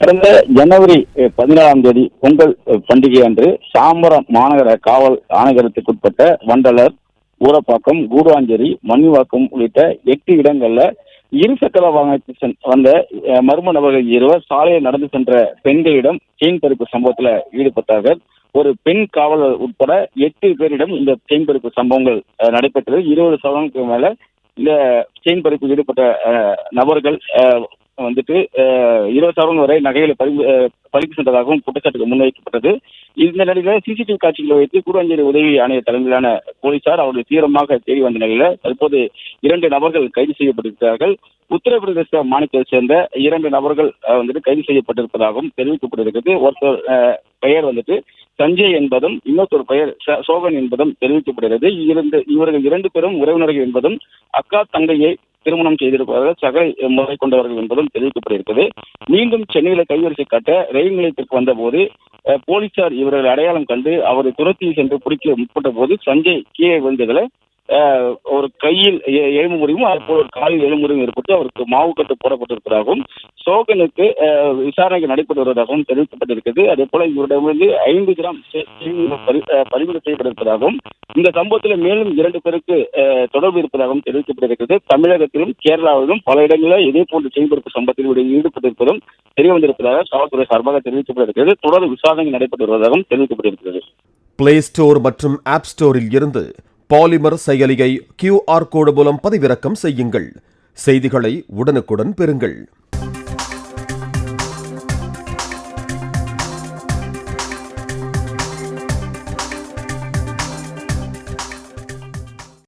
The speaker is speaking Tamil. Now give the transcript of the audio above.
கடந்த ஜனவரி 14ஆம் தேதி பொங்கல் பண்டிகை அன்று தாம்பரம் மாநகர காவல் ஆணையரத்துக்குட்பட்ட வண்டலர், ஊரப்பாக்கம், கூடுவாஞ்சேரி, மண்ணிவாக்கம் உள்ளிட்ட 8 இடங்கள்ல இருசக்கர வாகனத்தில் வந்த மர்ம நபர்கள் இருவர் சாலையில் நடந்து சென்ற பெண்களிடம் செயின் பறிப்பு சம்பவத்தில் ஈடுபட்டார்கள். ஒரு பெண் காவலர் உட்பட 8 பேரிடம் இந்த செயின் பறிப்பு சம்பவங்கள் நடைபெற்றது. 20 சதவீதத்துக்கு மேல இந்த செயின் பறிப்பில் ஈடுபட்ட நபர்கள் வந்துட்டு 20 சவரன் வரை நகைகளை பறித்து சென்றதாகவும் குற்றச்சாட்டுகள் முன்வைக்கப்பட்டது. இந்த நிலையில சிசிடிவி காட்சிகளை வைத்து கூடுவாஞ்சேரி உதவி ஆணையர் தலைமையிலான போலீசார் அவர்கள் தீவிரமாக தேடி வந்த நிலையில தற்போது 2 நபர்கள் கைது செய்யப்பட்டிருக்கிறார்கள். உத்தரப்பிரதேச மாநிலத்தை சேர்ந்த 2 நபர்கள் வந்துட்டு கைது செய்யப்பட்டிருப்பதாகவும் தெரிவிக்கப்பட்டிருக்கிறது. ஒருத்தர் பெயர் வந்துட்டு சஞ்சய் என்பதும், இன்னொரு பெயர் சோகன் என்பதும் தெரிவிக்கப்படுகிறது. இவர்கள் 2 பேரும் உறவினர்கள் என்பதும், அக்கா தங்கையை திருமணம் செய்திருப்பவர்கள் சக முறை கொண்டவர்கள் என்பதும் தெரிவிக்கப்பட்டிருக்கிறது. மீண்டும் சென்னையில கைவரிசை காட்ட ரயில் நிலையத்திற்கு வந்தபோது போலீசார் இவர்கள் அடையாளம் கண்டு அவரை துரத்தி சென்று பிடிக்க முற்பட்ட போது சஞ்சய் கீழே விழுந்ததுல ஒரு கையில் எலும்பு முறிவும், அதுபோல் ஒரு காலில் எலும்பு முறிவும் ஏற்பட்டு அவருக்கு மாவு கட்டு போடப்பட்டிருப்பதாகவும், சோகனுக்கு விசாரணைகள் நடைபெற்று வருவதாகவும் தெரிவிக்கப்பட்டிருக்கிறது. அதே போல இவரிடமிருந்து 5 கிராம் பறிமுதல் செய்யப்பட்டிருப்பதாகவும், இந்த சம்பவத்தில் மேலும் 2 பேருக்கு தொடர்பு இருப்பதாகவும் தெரிவிக்கப்பட்டிருக்கிறது. தமிழகத்திலும் கேரளாவிலும் பல இடங்களில் இதே போன்ற செய்திருப்பு சம்பவத்தில் ஈடுபட்டிருப்பதும் தெரிய வந்திருப்பதாக காவல்துறை சார்பாக தெரிவிக்கப்பட்டிருக்கிறது. தொடர் விசாரணை நடைபெற்று வருவதாகவும் தெரிவிக்கப்பட்டிருக்கிறது. பிளே ஸ்டோர் மற்றும் ஆப் ஸ்டோரில் இருந்து பாலிமர் செயலியை QR கோடு மூலம் பதிவிறக்கம் செய்யுங்கள். செய்திகளை உடனுக்குடன் பெறுங்கள்.